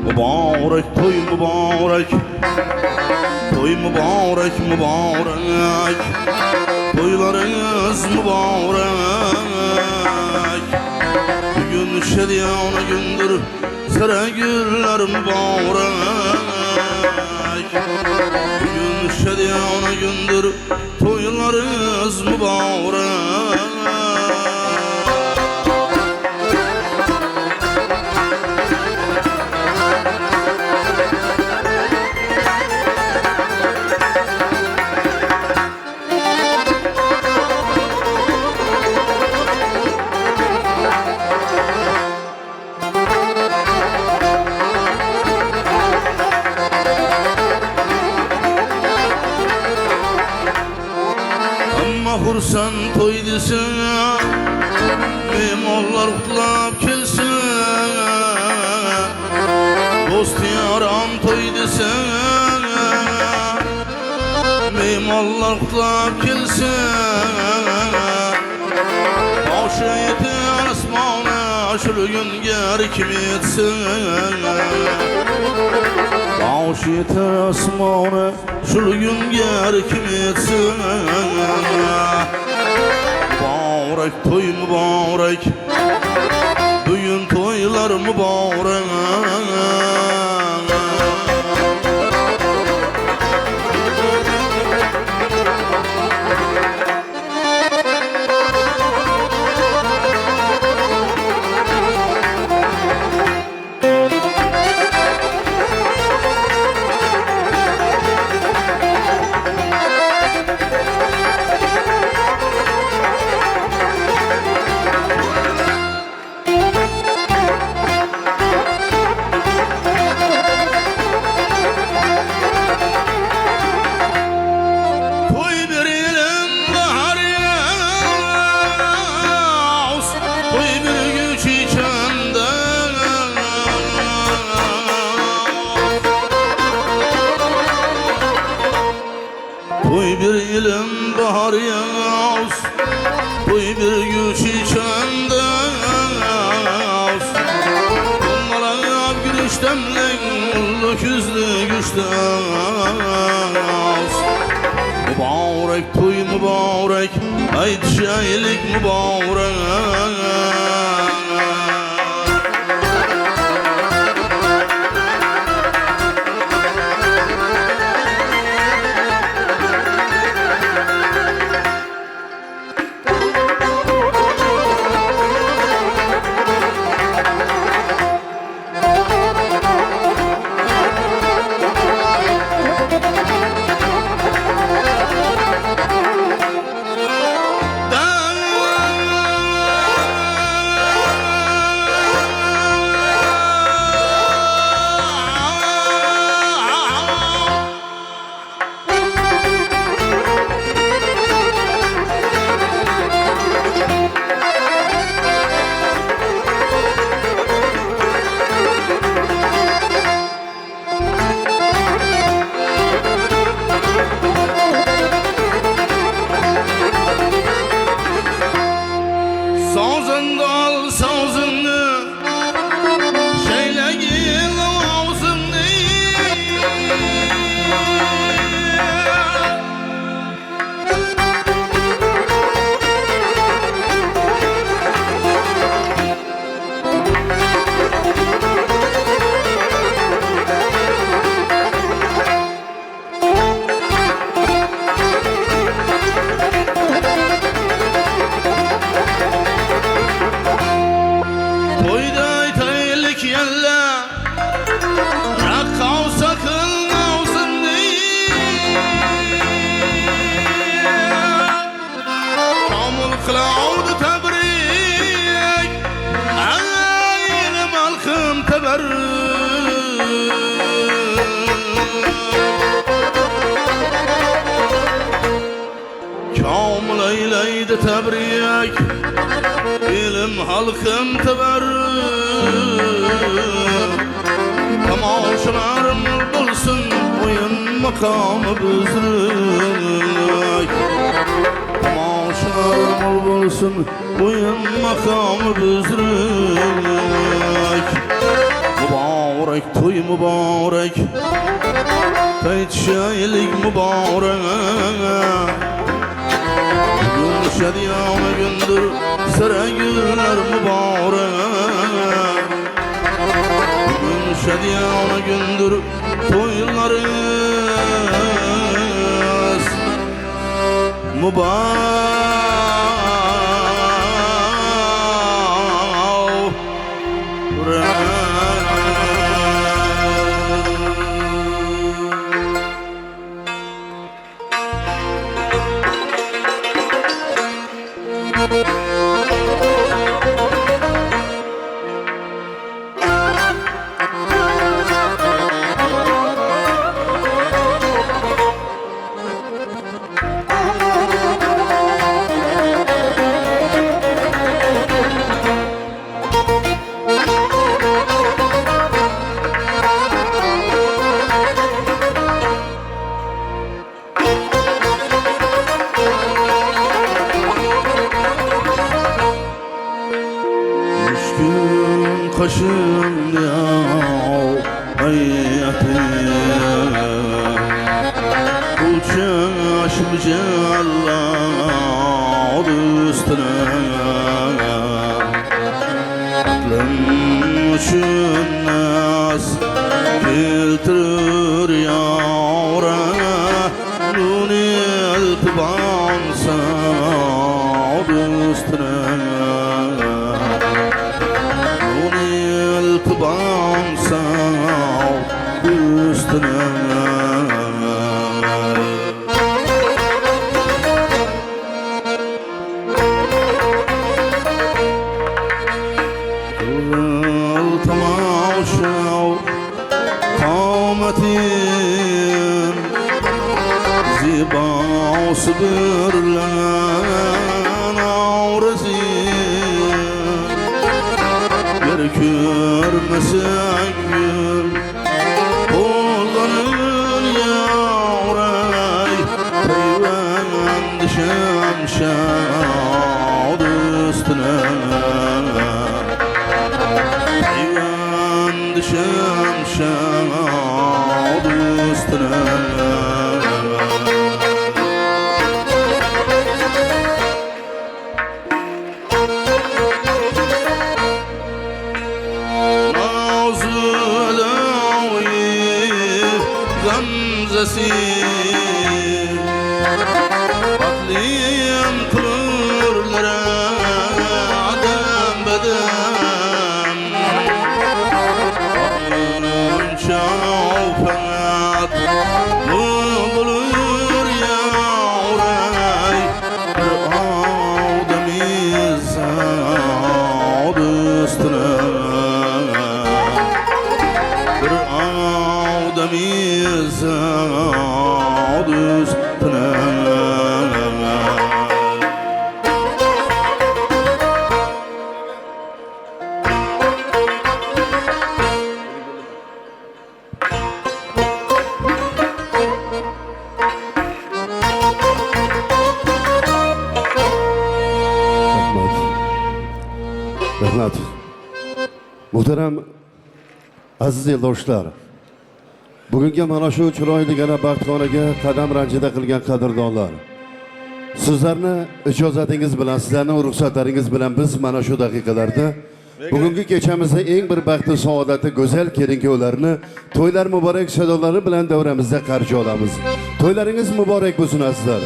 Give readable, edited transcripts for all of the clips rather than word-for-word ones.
Mübarek toy mübarek, toy mübarek mübarek, toylarınız mübarek. Bugün şediyana gündür, seragüller mübarek. Bugün şediyana gündür, toylarınız mübarek. Hursan toy desin, mehmonlar qutlab kelsin. Do'st yaram toy desin, mehmonlar qutlab kelsin. Boshi yetar osmona, shu kunga kim yetsin. Boshi yetar osmona, shu kunga kim yetsin. Mübarek toy mübarek, bugün toylar mübarek. Toy bir ilim bahar yaz, toy bir güç içende yaz. Bunlara gülüş demlen, mulluk yüzlü güçten yaz. Mübarek toy mübarek, aytişaylik mübarek. Kamil eyleydi tebrik, ilim halkım teberrük. Tamaşalarım bulsun oyun makamı büzrük. Tamaşalarım bulsun oyun makamı büzrük. Mübarek toy mübarek, kayıt şaylik mübarek. Bugün şadiyana gündür, sıra günler mübarek. Bugün şadiyana gündür, toylarız mübarek. Müşkün kaşın ya hayatım, uçaşmış Allah üstüne. Aklım için naz keltirir yavra, nuni eltibansa üstüne. Bansa üstüne. Kıl tamaşa kâmetin, zibâsı bürlen avresin. Görmesen gül kolların yavray, peyvend şemşad üstüne. Peyvend şemşad üstüne. Gamzesi katliam kılırlara adam bedem. Onun şafat bu bulur yavray, bir ademiz ad üstüne. Bir ademiz ad üstüne. Rahmat. Muhterem aziz eldoshlar, bugungi mana shu chiroyligina baxtxonaga qadam ranjida qilgan qadrdonlar, sizlarni ijozatingiz bilan, sizlarning ruxsatlaringiz bilan biz mana shu daqiqalarda bugungi kechamizni eng bir baxtli, saodatli, go'zal kelin-kuyovlarni to'ylar muborak sadolari bilan davramizda qarshi olamiz. To'ylaringiz muborak bo'lsin azizlar.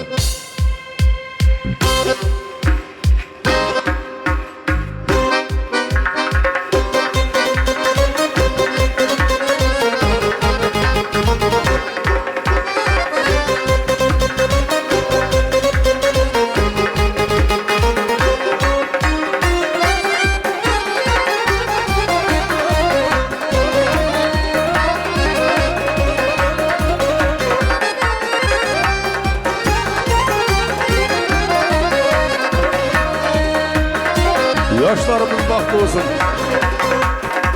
Yaşlarımız bahtı olsun.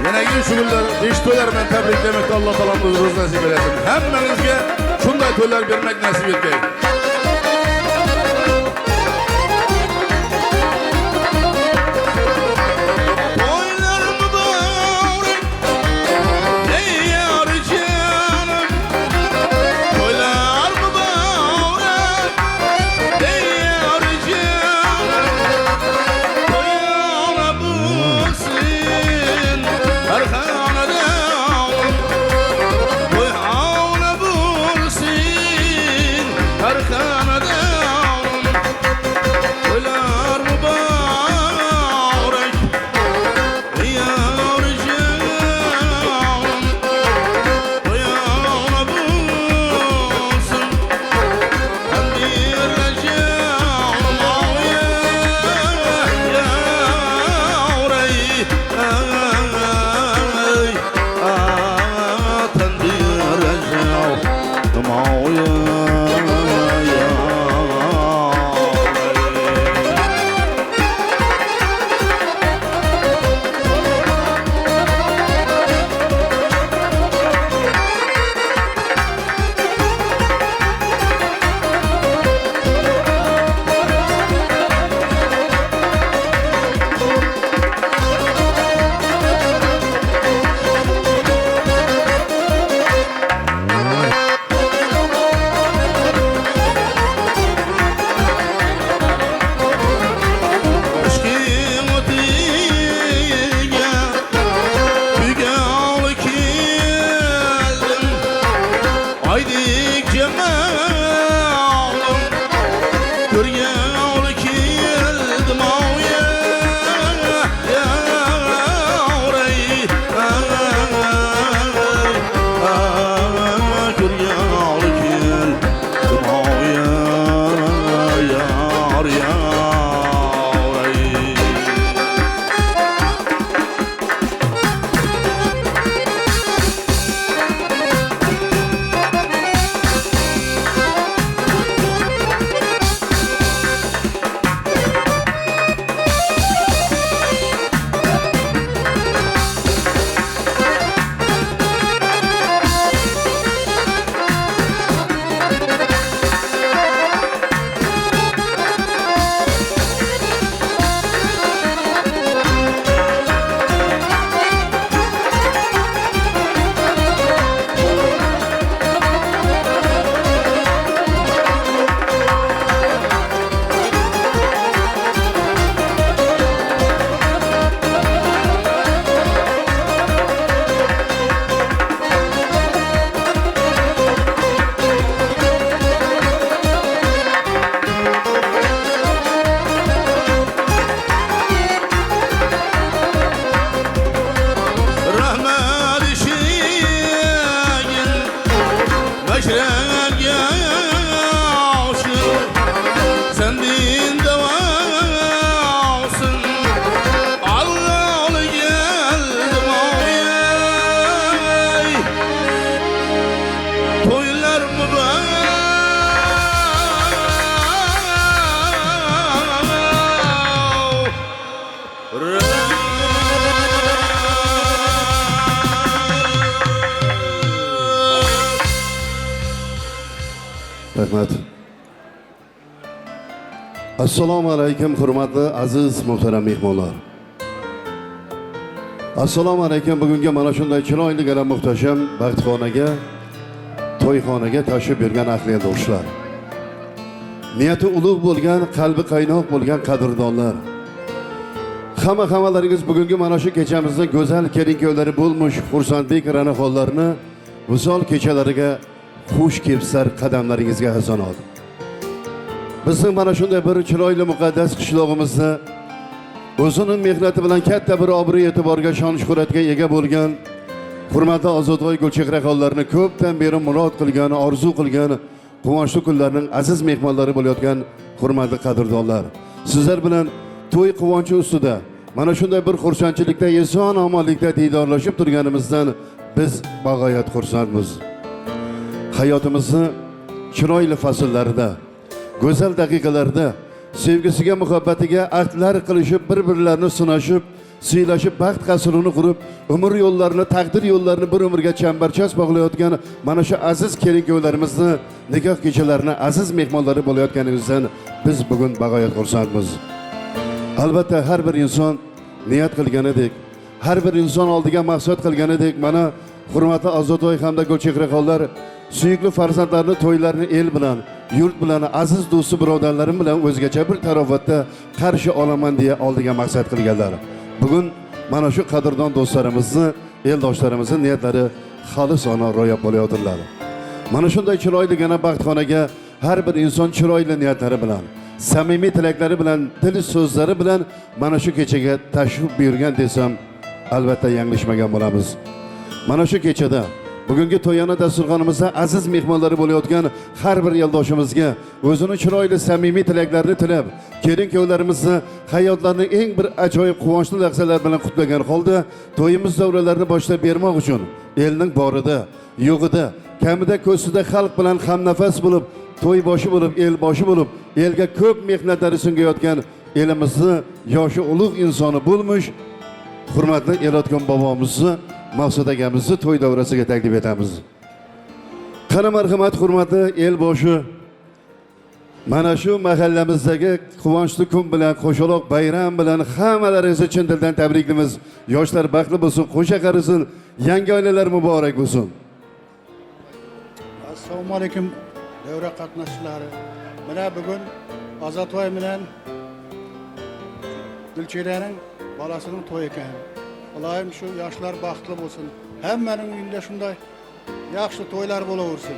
Yine Engin şu günler beş toylar ben tebriklemekte Allah talamız roz nasip eylesin. Hemmenizge şunday toylar vermek nasip etmeyin. Rahmat. Assalomu alaykum hurmatli aziz muhtaram mehmonlar. Assalomu alaykum bugungi mana shunday chiroyli gala muhtasham baxtxonaga, to'yxonaga tashrif buyurgan ahli do'stlar. Niyati ulug' bo'lgan, qalbi qaynoq bo'lgan qadrdonlar. Hammalaringiz bugungi mana shu kechamizda go'zal kelin-kuyovlari bo'lmuş xursandlik ranaxonlarni visol kechalariga xush kelibsizlar qadamlaringizga hazonot. Bizning mana shunday bir chiroyli muqaddas qishlog'imizda o'zining mehnati bilan katta bir obro' e'tiborga, shon-shuhratga ega bo'lgan hurmatli Ozodvoy Gulchehraxonlarni ko'pdan beri murod qilgan, orzu qilgan quvonchli kunlarning aziz mehmonlari bo'layotgan hurmatli qadrdonlar. Sizlar bilan to'y quvonchi ustida mana shunday bir xursandchilikda, eson omonlikda diydorlashib turganimizdan biz bag'oyat xursandmiz. Hayotimizni chiroyli fasllarida, go'zal daqiqalarda sevgisiga, muhabbatiga ahdlar qilishib, bir-birlarini sinashib, siylashib baxt qasrini qurib, umr yo'llarini, taqdir yo'llarini bir umrga chambarchas bog'layotgan mana shu aziz kelin-kuyovlarimizni, nikoh kechalarini aziz mehmonlari bo'layotganingizdan biz bugun bag'oyat xursandmiz. Albatta har bir inson niyat qilganidek, har bir inson oldiga maqsad qilganidek, mana hurmatli Ozotoy hamda Gulchehraxonlar suyukli farzandlarini to'ylarini el bilan, yurt bilan, aziz do'sti birodarlarim bilan o'zgacha bir tarovatda qarshi olaman deya oldiga maqsad qilganlar. Bugun mana shu qadrdon do'stlarimizni, eldoshlarimizning niyatlari xolisona ro'yab bo'layotirlar. Mana shunday chiroyligina baxtxonaga har bir inson chiroyli niyatlari bilan, samimiy tilaklari bilan, dil so'zlari bilan mana shu kechaga tashrif buyurgan desam, albatta yanglishmagan bo'lamiz. Mana shu kechada bugungi to'yona dasturxonimizda aziz mehmonlari bo'layotgan har bir eldoshimizga o'zining chiroyli samimiy tilaklarini tilab, kelin-kuyovlarimizni hayotlarining eng bir ajoyib quvonchli lahzalar bilan qutlagan holda to'yimiz davralarini boshlab bermoq uchun elning borida, yo'g'ida, kamida ko'sida xalq bilan hamnafas bo'lib, to'y boshi bo'lib, el boshi bo'lib, elga ko'p mehnatlar singayotgan elimizni yoshi ulug' insoni bo'lmuş, hurmatli Elotgan bobomizni, Maqsud akamizni to'y davrasiga taklif etamiz. Qani marhamat, hurmatli el boshi, mana shu mahallamizdagi quvonchli kun bilan, qo'shaloq bayram bilan hammalaringizni chin dildan tabriklaymiz. Yoshlar baxtli bo'lsin, qo'sha qarisin, yangi oilalar muborak bo'lsin. Assalomu alaykum davra qatnashchilari. Mana bugun Ozotoy bilan Gulchehraning bolasining to'yi ekan. Ilohim shu yoshlar baxtli bo'lsin. Hammaning uyida shunday yaxshi to'ylar bo'laversin.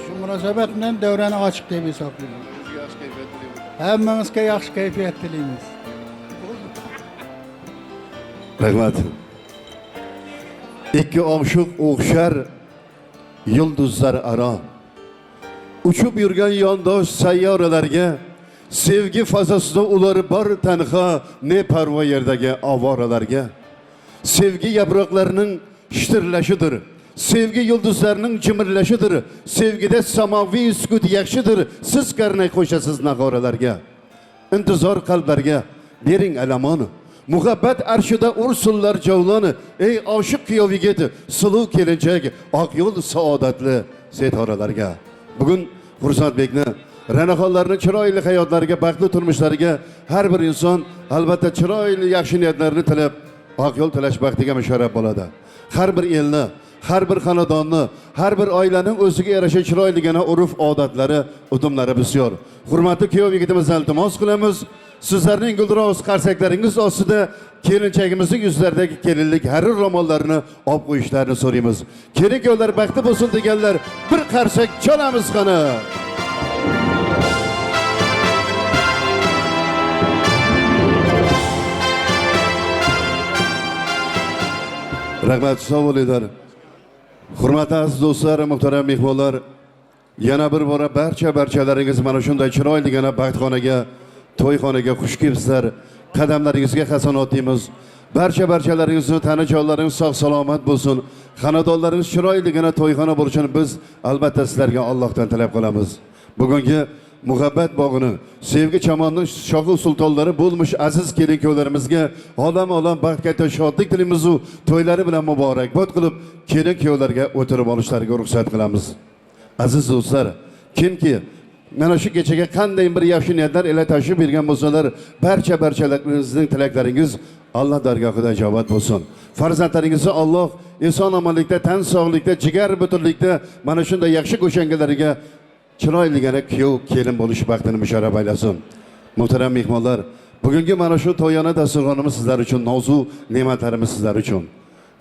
Shu munosabat bilan davrani ochiq deb hisoblayman. Hammamizga yaxshi kayfiyat tilaymiz. Rahmat. Ikki oshiq o'xshar yulduzlar aro. Uchib yurgan yondosh sayyoralarga sevgi fazasida ular bor tanha, ne parvo yerdagi avoralarga. Sevgi yaproqlarining shitirlashidir. Sevgi yulduzlarning jimirlashidir. Sevgida samoviy sukut yaxshidir. Siz qarnay qo'shasiz nag'oralarga. Intizor qalblarga bering alamoni. Muhabbat arshida ursunlar javloni. Ey oshiq kuyov yigit, suluv kelinchak, oq yo'l saodatli setoralarga. Bugun Xursandbekni, Ranaxonlarning chiroyli hayotlariga, baxtli turmushlariga har bir inson albatta chiroyli yaxshi niyatlarni tilab, oq yo'l tilash baxtiga musharraf bo'ladi. Har bir elni, har bir xonadonni, har bir oilaning o'ziga yarasha chiroyligina urf-odatlari, udumlari bisyor. Hurmatli kuyov yigitimizdan iltimos qilamiz, sizlarning guldiroz qarsaklaringiz ostida kelinchagimizning yuzlaridagi kelinlik harir ro'mollarini olib qo'yishlarini so'raymiz. Kelin-kuyovlar baxtli bo'lsin deganlar, bir qarsak chalamiz qani. Rahmat, sog' bo'linglar. Hurmatli aziz do'stlar, muhtaram mehmonlar, yana bir bora barchalaringiz mana shunday chiroyligina baxtxonaga, to'yxonaga xush kelibsizlar. Qadamlaringizga hasanot deymiz. Barchalaringizni tana jonlaringiz sog' salomat bo'lsin. Xonadonlaringiz chiroyligina to'yxona bo'lishini biz albatta sizlarga Allohdan talab qilamiz. Bugungi muhabbat bog'ini, sevgi chamonining shohi sultonlari bo'lmuş aziz kelin-kuyovlarimizga olam baxt, katta shodlik tilaymiz u to'ylari bilan muborakbod qilib, kelin-kuyovlarga o'tirib olishlariga ruxsat qilamiz. Aziz do'stlar, kimki mana shu kechaga qanday bir yaxshi niyatlar ila tashrif bergan bo'lsalar, barchalaringizning tilaklaringiz Alloh dargohida ijobat bo'lsin. Farzandlaringizni Alloh eson omonlikda, tan sog'likda, jigar butunlikda mana shunday yaxshi qo'shangalariga chiroyligina kuyov kelin bo'lish baxtini musharraf aylasin. Muhtaram mehmonlar, bugungi mana shu to'yona dasturxonimiz sizlar uchun, nozu ne'matlarimiz sizlar uchun.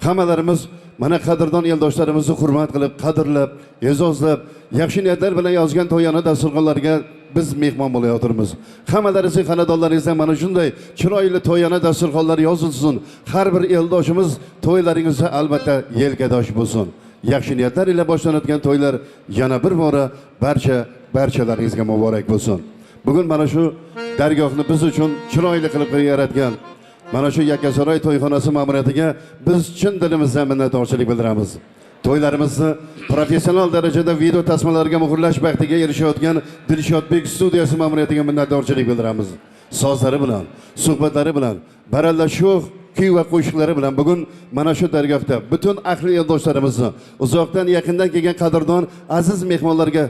Hammalarimiz mana qadrdon eldoshlarimizni hurmat qilib, qadrlab, e'zozlab, yaxshi niyatlar bilan yozgan to'yona dasturxonlarga biz mehmon bo'layotirmiz. Hammalaringizning xonadonlaringizda mana shunday chiroyli to'yona dasturxonlar yozilsin. Har bir eldoshimiz to'ylaringizda albatta yelkadosh bo'lsin. Yaxshi niyatlar ila boshlanayotgan to'ylar yana bir bora barchalaringizga muborak bo'lsin. Bugun mana shu dargohni biz uchun chiroyli qilib yaratgan mana shu Yakkasaroy to'yxonasi ma'muriyatiga biz chin dilimizdan minnatdorchilik bildiramiz. to'ylarimizni professional darajada video tasmalarga muhrlash baxtiga erishayotgan Dilshodbek studiyasi ma'muriyatiga minnatdorchilik bildiramiz. Sozlari bilan, suhbatlari bilan, barallashuv kuy va qo'shiqlari bilan bugun mana shu dargohda butun ahli yo'ldoshlarimizni, uzoqdan yaqindan kelgan qadrdon aziz mehmonlarga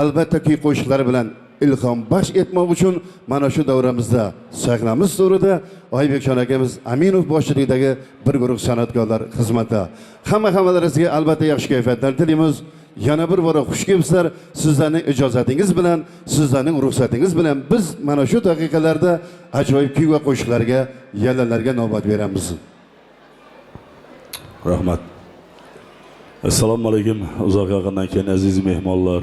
albatta kuy qo'shiqlari bilan ilhom baxsh etmoq uchun mana shu davramizda sahnamiz to'rida Oybekjon akamiz Aminov boshchiligidagi bir guruh san'atkorlar xizmatda. Hammalaringizga albatta yaxshi kayfiyatlar tilaymiz. Yana bir bora xush kelibsizlar. Sizlarning ijozatingiz bilan, sizlarning ruxsatingiz bilan biz mana shu daqiqalarda ajoyib kuy va qo'shiqlarga, yallalarga navbat beramiz. Rahmat. Assalomu alaykum. Uzoq yaqindan kelgan aziz mehmonlar,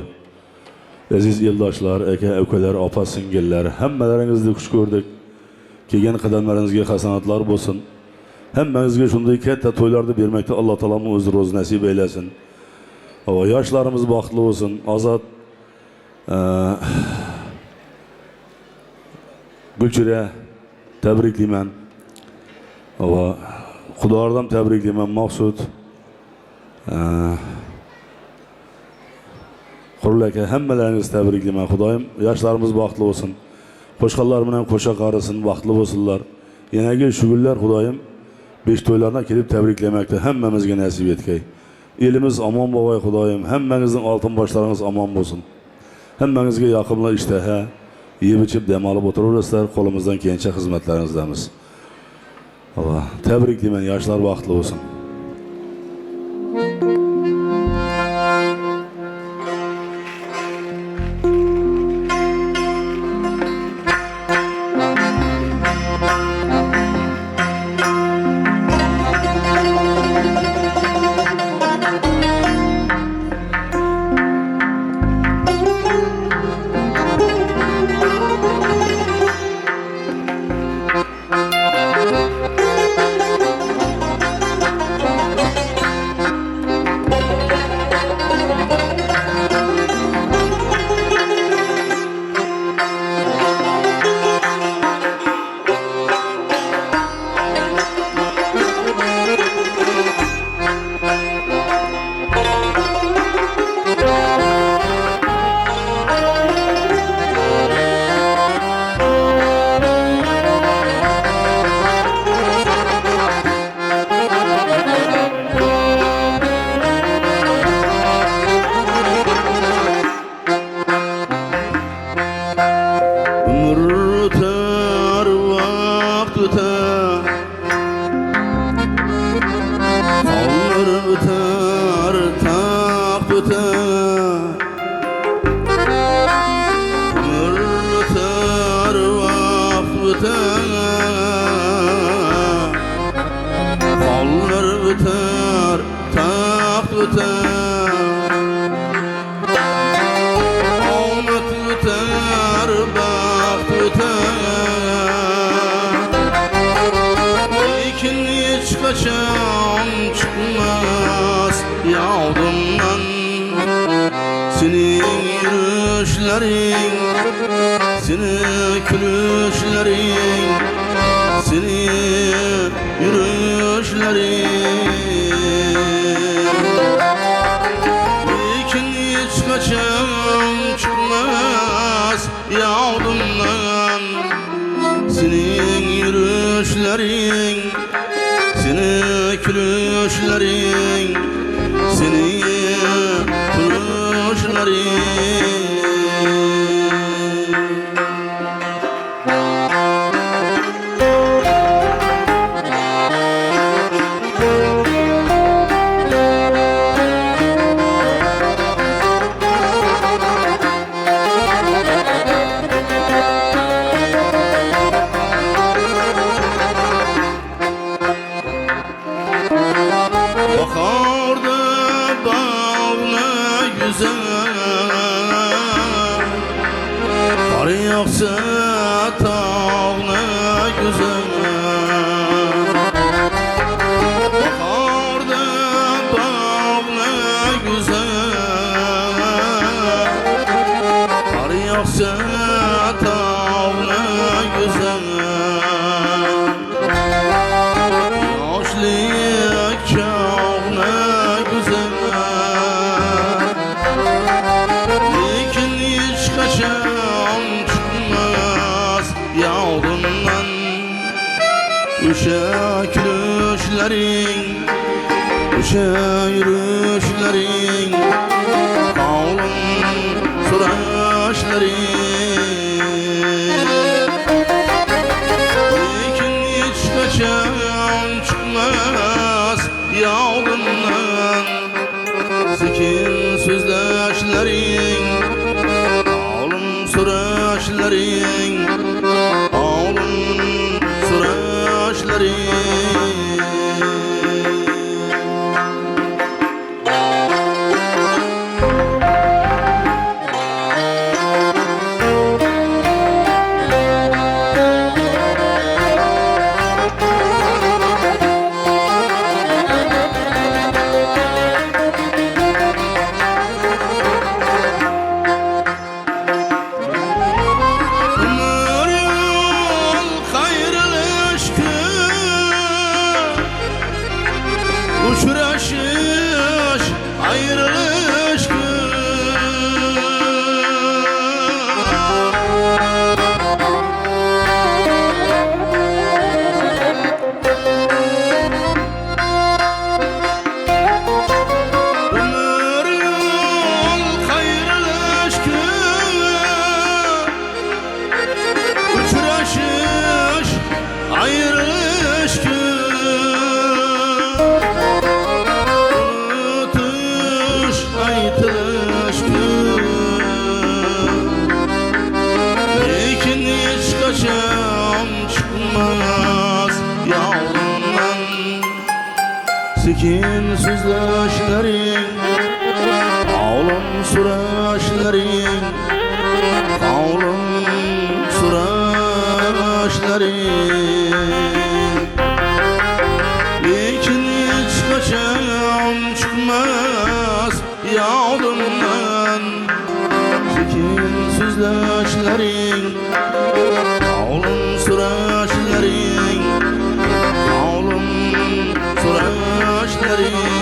aziz yildoshlar, aka, ukalar, opa, singillar, hammalaringizni xush ko'rdik. Kelgan qadamlaringizga hasanatlar bo'lsin. Hammangizga shunday katta to'ylarni bermakda Alloh taoloning o'zi ro'z nasib eylesin. Va yoshlarimiz baxtli bo'lsin. Ozod Gulchira tabriklayman. Va Xudodan tabriklayman. Maqsud Qurulaka hammalaringizni tabriklayman. Xudoyim yoshlarimiz baxtli bo'lsin. Qo'shqanlar bilan qo'sha qarisin, baxtli bo'lsinlar. Yanagi shugullar Xudoyim 5 to'ylardan kelib tabriklamoqda hammamizga nasib etgay. Elimiz omon bo'lg'ay Xudoyim, hammangizning oltin boshlaringiz omon bo'lsin. Hammangizga yoqimli ishtaha, yeb ichib dam olib o'tiraverasizlar, qo'limizdan kelgancha xizmatlaringizdamiz. Alloh tabriklayman, yoshlar baxtli bo'lsin. Yoshlik chog'ni güzel yürüşlerin, düşe yürüşlerin, kavlum suraşlerin. Lekin hiç kaçan çıkmaz yağdımdan, sekin sözleşlerin, kavlum suraşlerin, kavlum suraşlerin. Ömür yol hayrılışkı, uçraşış ayrılışkı. Ömür yol hayrılışkı, uçraşış ayrılışkı. Unutuş aytılışkı, lekin hiç kaçan çıkmaz yağdımdan, sekin sözleşlerin, kavlum suraşlerin, kavlum suraşlerin. Lekin hiç kaçan çıkmaz yağdımdan, sekin sözleşlerin, kavlum suraşlerin, kavlum suraşlerin.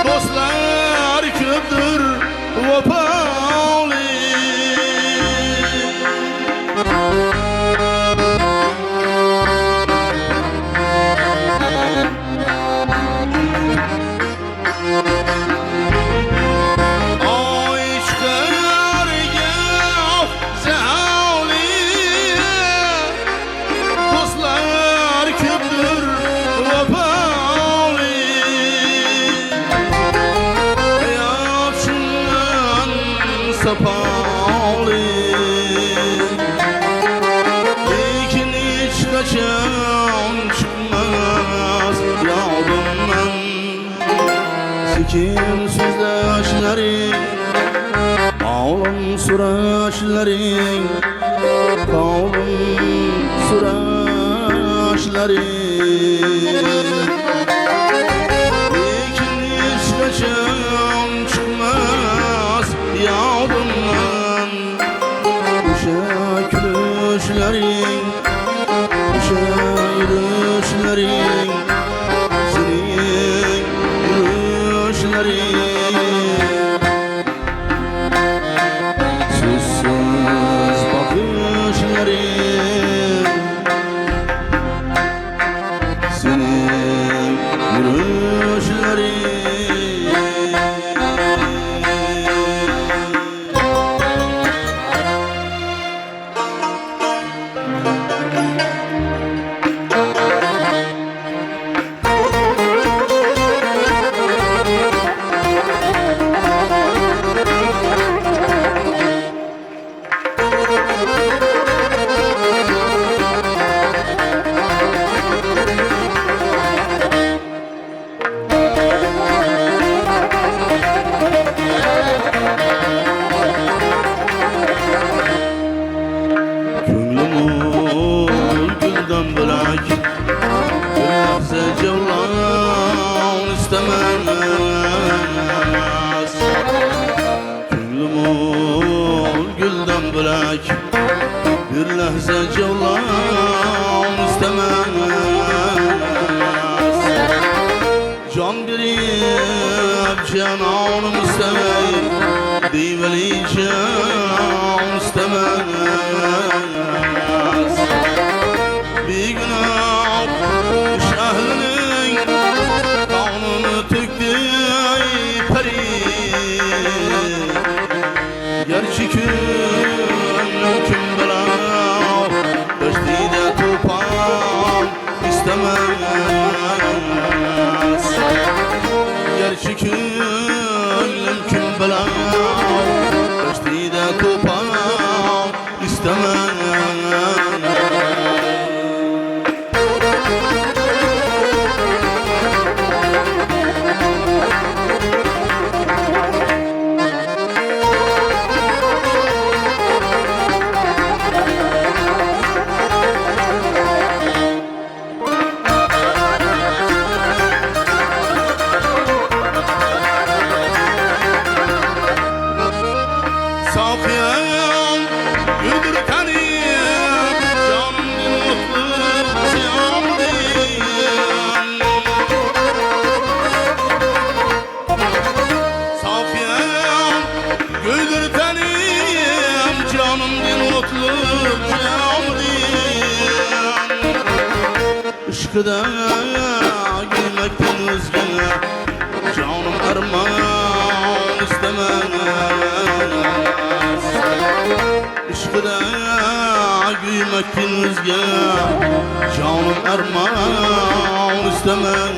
Dostlar köptür vapali. Ay çıkar gel zevli, dostlar köptür vapali. Sapalı, lekin hiç kaçan çıkmaz yağdımdan, sekin sözleşlerin, kavlum suraşlerin, kavlum suraşlerin. Lekin hiç kaçan çıkmaz yağdımdan, düşe gülüşlerin, düşe yürüşlerin. senin yürüyüşlerin sözsüz bakışların senin yürüyüşlerin bir lahza cevlan istemez can birip cananım istemey diveli can istemez bir günah şahlinin kanını töktü peri gerçi kim bilen beştide tufan istemez gerçi kim bilen beştide tufan istemez Safiyen güldür tanıyım canım mutlu siyamdiyim Safiyen güldür tanıyım canım mutlu siyamdiyim Işkıda gülmekten özge canım armağan istemez Işkıda gülmekten özge canım armağan istemez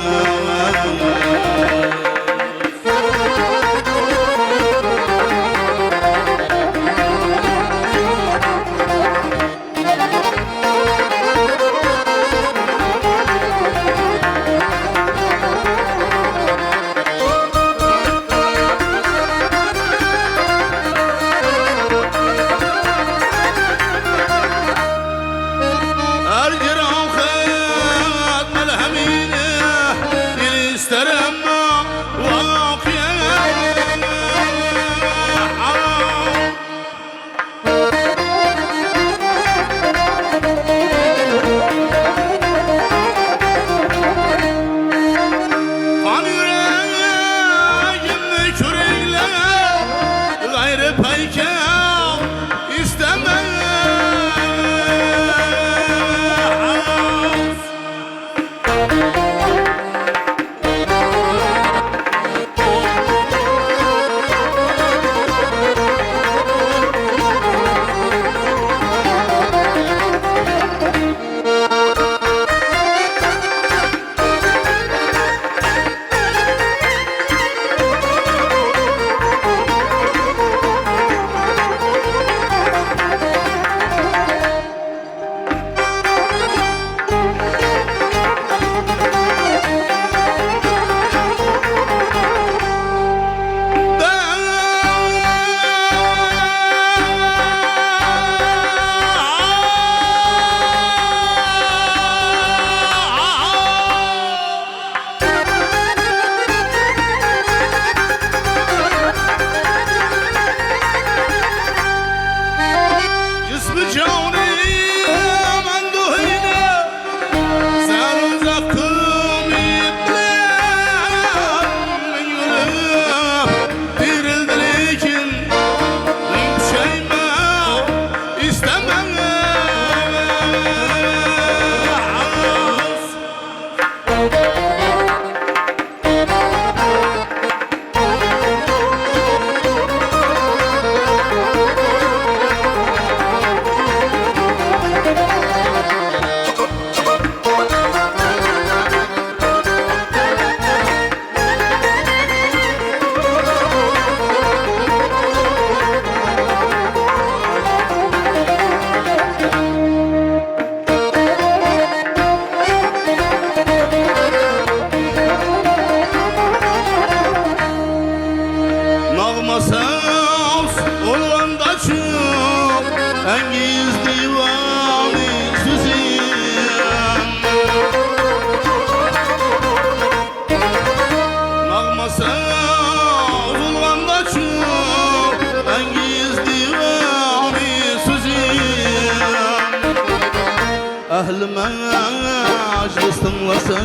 أهل مجلس تنغسا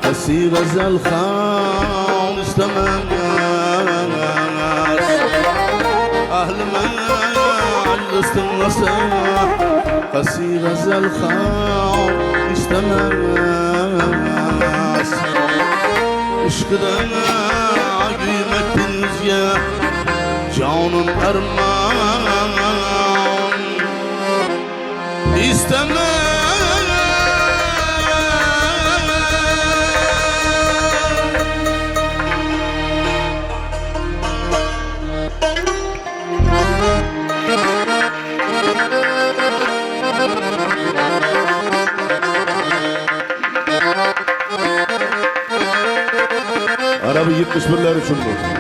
قصي غزل خان استماس أهل مجلس تنغسا قصي غزل خان استماس عشقdan giymettinizge canım armağan istemem. Arabı 71'ler için bu.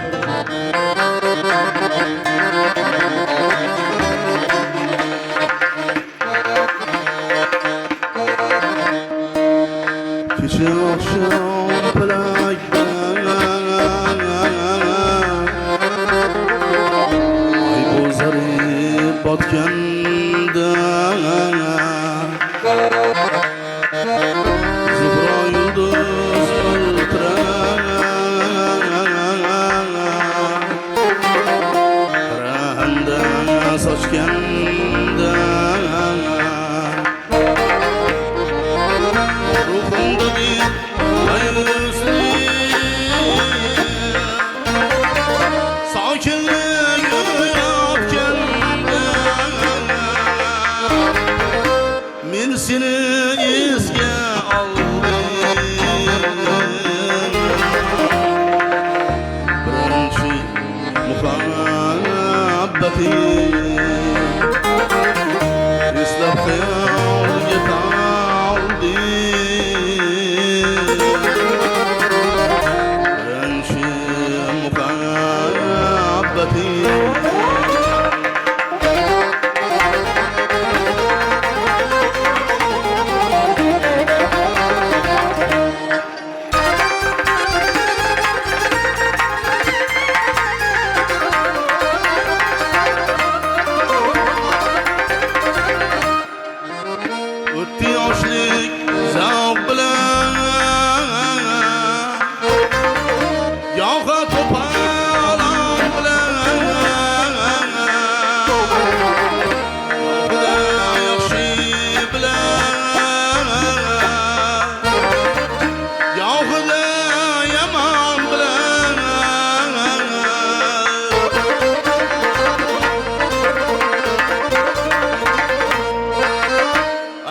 Keçen akşam felakten ay bozarı batkanda Zuhra yıldız yıldıran Karahanda saçkanda Ruhumda bir hayırlısın Sakinlik yatkanda Men seni esga aldım Birinchi muhabbati eslab xayolga Birinchi muhabbati O'tdi yoshlik zavq bilan Yo'g'a to'polon bilan Yo'g'ida yaxshi bilan Yo'g'ida yomon bilan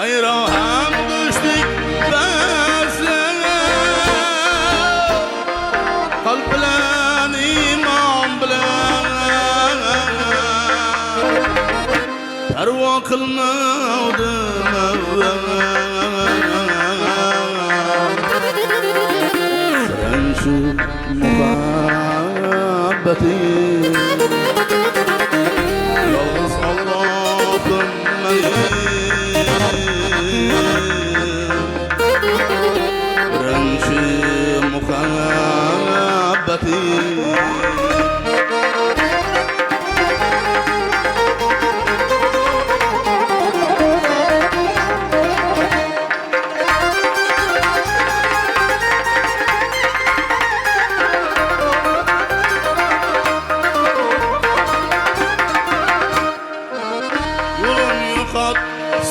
Ayro ham düştük bazılara Kalp bilan iman bilan Parvo qilmavdim Birinchi muhabbati Yolg'iz Allohim Birinchi muhabbati Yo'lim yo'qot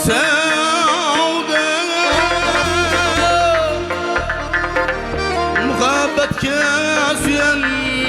savdo muhabbatga suyandim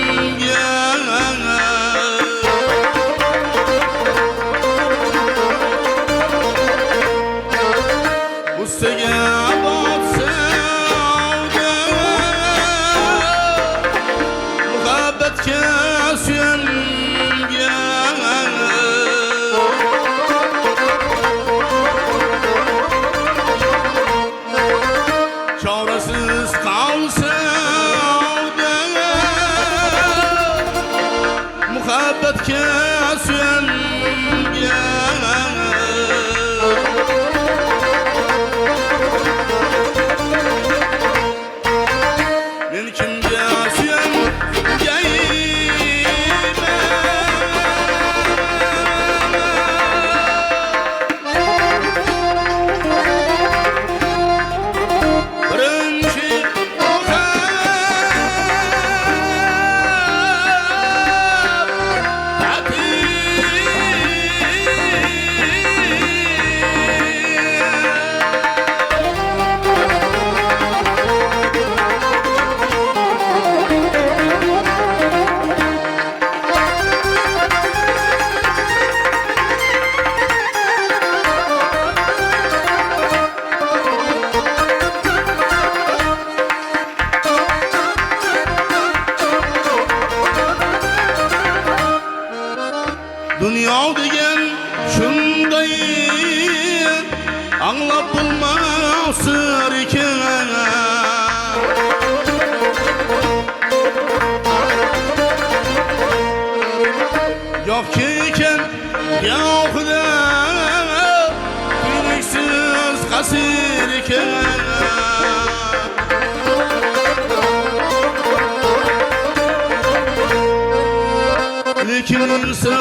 Kimsin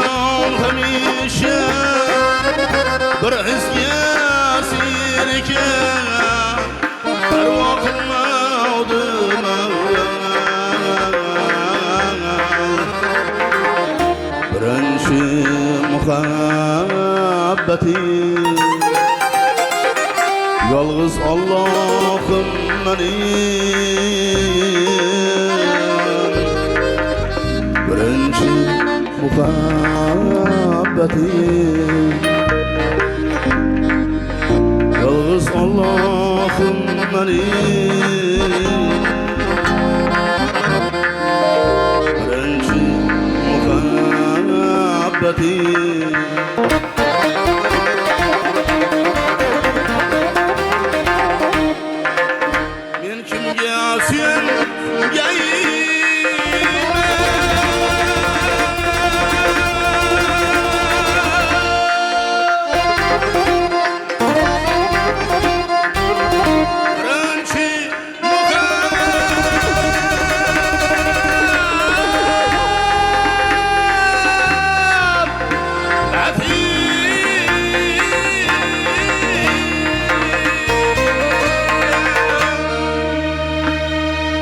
hamisha bir hizga sirka parvo qilmavdim birinchi muhabbatim yolg'iz Allohim mening birinchi muhabbatim yolg'iz Allohim mening birinchi muhabbatim men kimga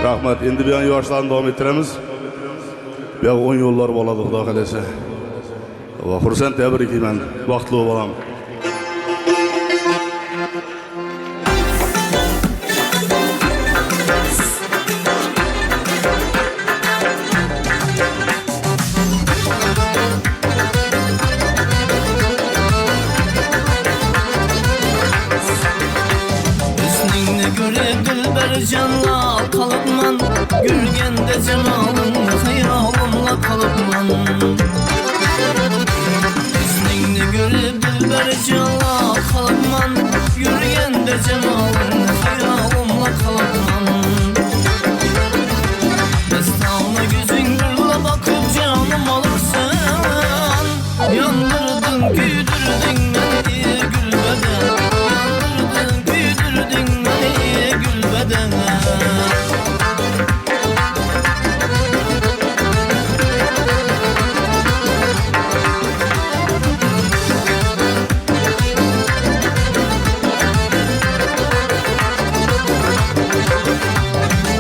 rahmat. Endi bu yoshlarni davom ettiramiz. Bu 10 yollar bo'ladi xudo xolasa. Va xursand tabriklayman. Vaqtli bo'lam. Canla kalıpman, yürgende cemalın hayalımla kalıpman. Hüsnünü görüp dilber canla kalıpman, yürgende cemalın hayalımla kalıpman. Destağına gözün gırla bakıp canım alırsın. Yandırdın güldürdün beni gülbeden. Yandırdın güldürdün beni gülbeden.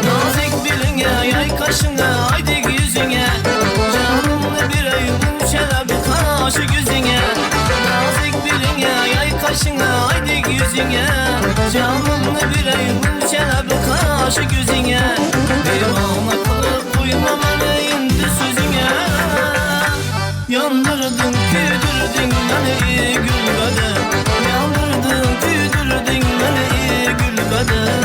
Nazik biline, yay kaşına, aydık yüzüne. Canımla bir ayılın şerabi karşı gözüne. Nazik biline, yay kaşına, aydık yüzüne. Canımla bir ayılın şerabi karşı gözüne. Eyvallah kalıp duyma bana indi sözüne. Yandırdın, küldürdün beni gülbeden. Yandırdın, küldürdün beni gülbeden.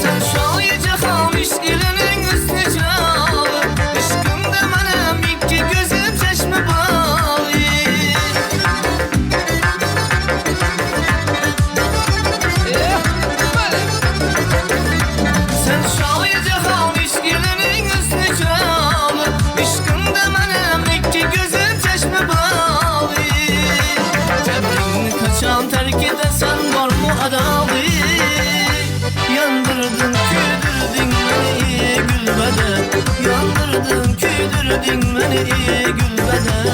Sen şayece hamiş ilinin üstüne çağır. Aşkımda bana mikki gözüm çeşme bağlı. Sen şayece hamiş ilinin üstüne çağır. Aşkımda bana mikki gözüm çeşme bağlı. Cebrini kaçan terk edersen var mı adalı? Yandırdın, küldürdün beni gülbeden. Yandırdın, küldürdün beni gülbeden.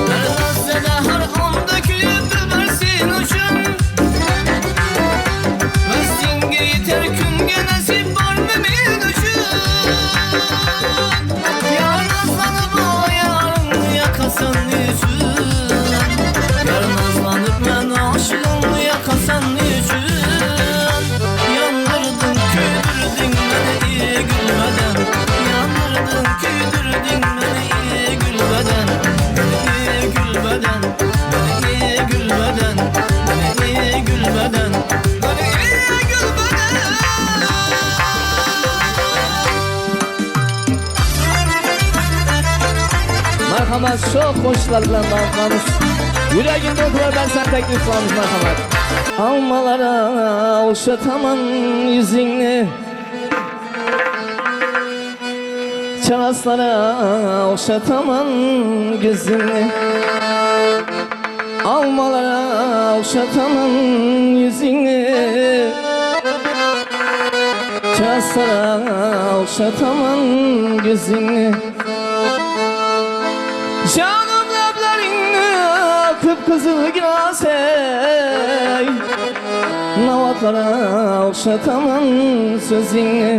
Her lahzada her anda gülüp versin ucun. Meslinge yeter künge nasip var mı bir ucun. Yar nazlanıp ağlayan marhamat şu qo'shiqlar bilan davom qilamiz. Yuragimda o'tirib ben sen taklif qilamiz marhamat. Almalara o'xshataman yuzingni, charaslara o'xshataman ko'zingni. Almalara o'xshataman yuzingni, charaslara o'xshataman ko'zingni. Canım lablaringni kıpkızıl girasey, navatlara o'xshataman so'zingni.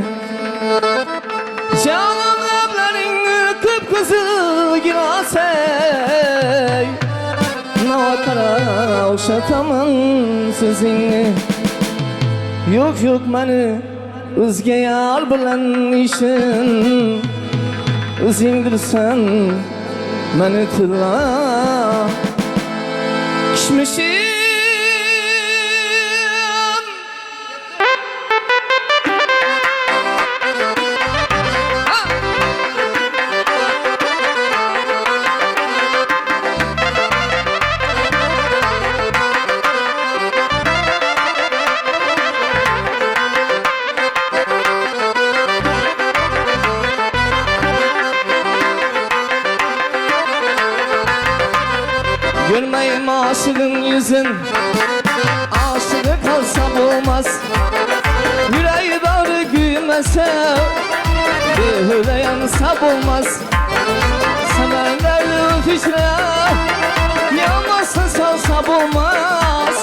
Canım lablaringni kıpkızıl girasey, navatlara o'xshataman so'zingni. Yok yok meni o'zga yar bilan ishim, o'zingdirsan meni tilla kishmishim. Görmeyim aşığın yüzün, aşığı kalsam olmaz. Yüreği bağrı güymese, böyle yansam olmaz. Sevenlerle öpüşle, yanmasın salsam olmaz.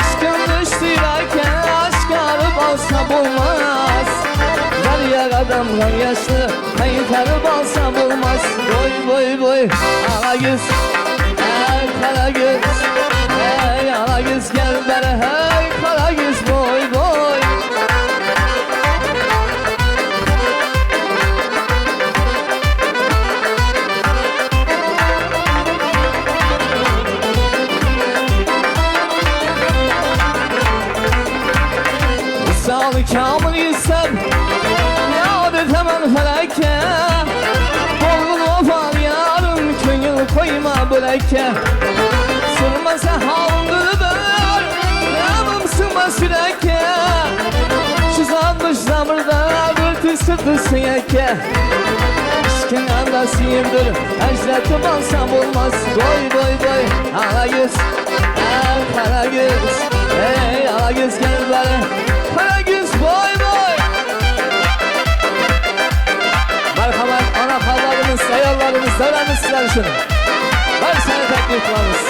Aşkın düştü yüreğe, aşk arıp alsam olmaz. Derya adamlar yaşlı, kayıtarıp alsam olmaz. Boy boy boy, ala yüz. Kara göz, hey ala göz gel beri, hey kara göz boy boy. Sağlı kamil yüzsem, yad et hemen feleke. Oğlum ofal yarım, köngül koyma böleke. Sırmasa halını böl, yanım sığmaz yüreke. Şızanmış zamırda bir sırtırsın yeke. Aşkın andası yemdir, ecretim alsam olmaz. Boy boy boy, ala göz, el kara göz. Hey ala göz gel bari, kara göz boy boy. Merhamet ana pallarımız, sayarlarımız, devranız sizler şunu. Var sana teklif kılavuz.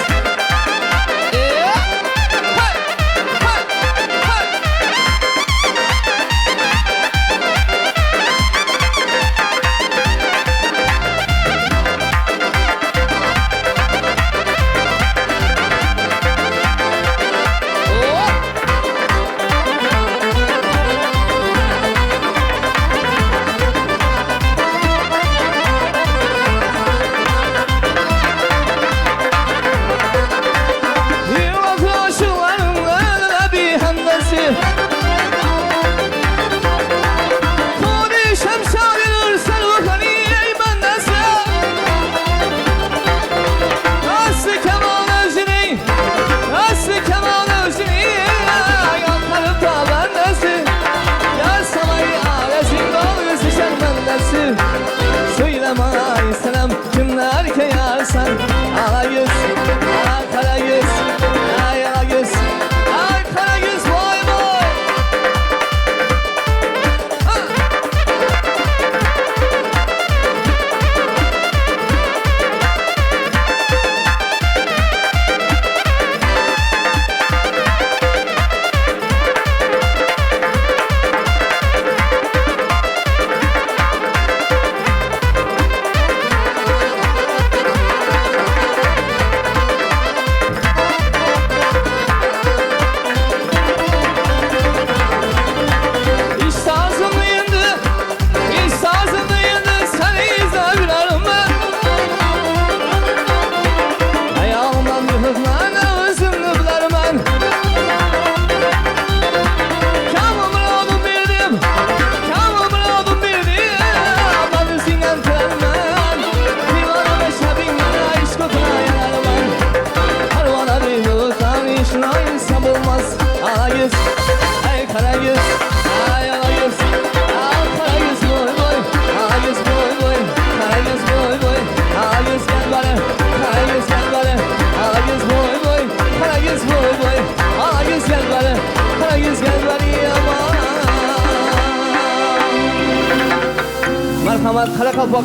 damat Karakalpak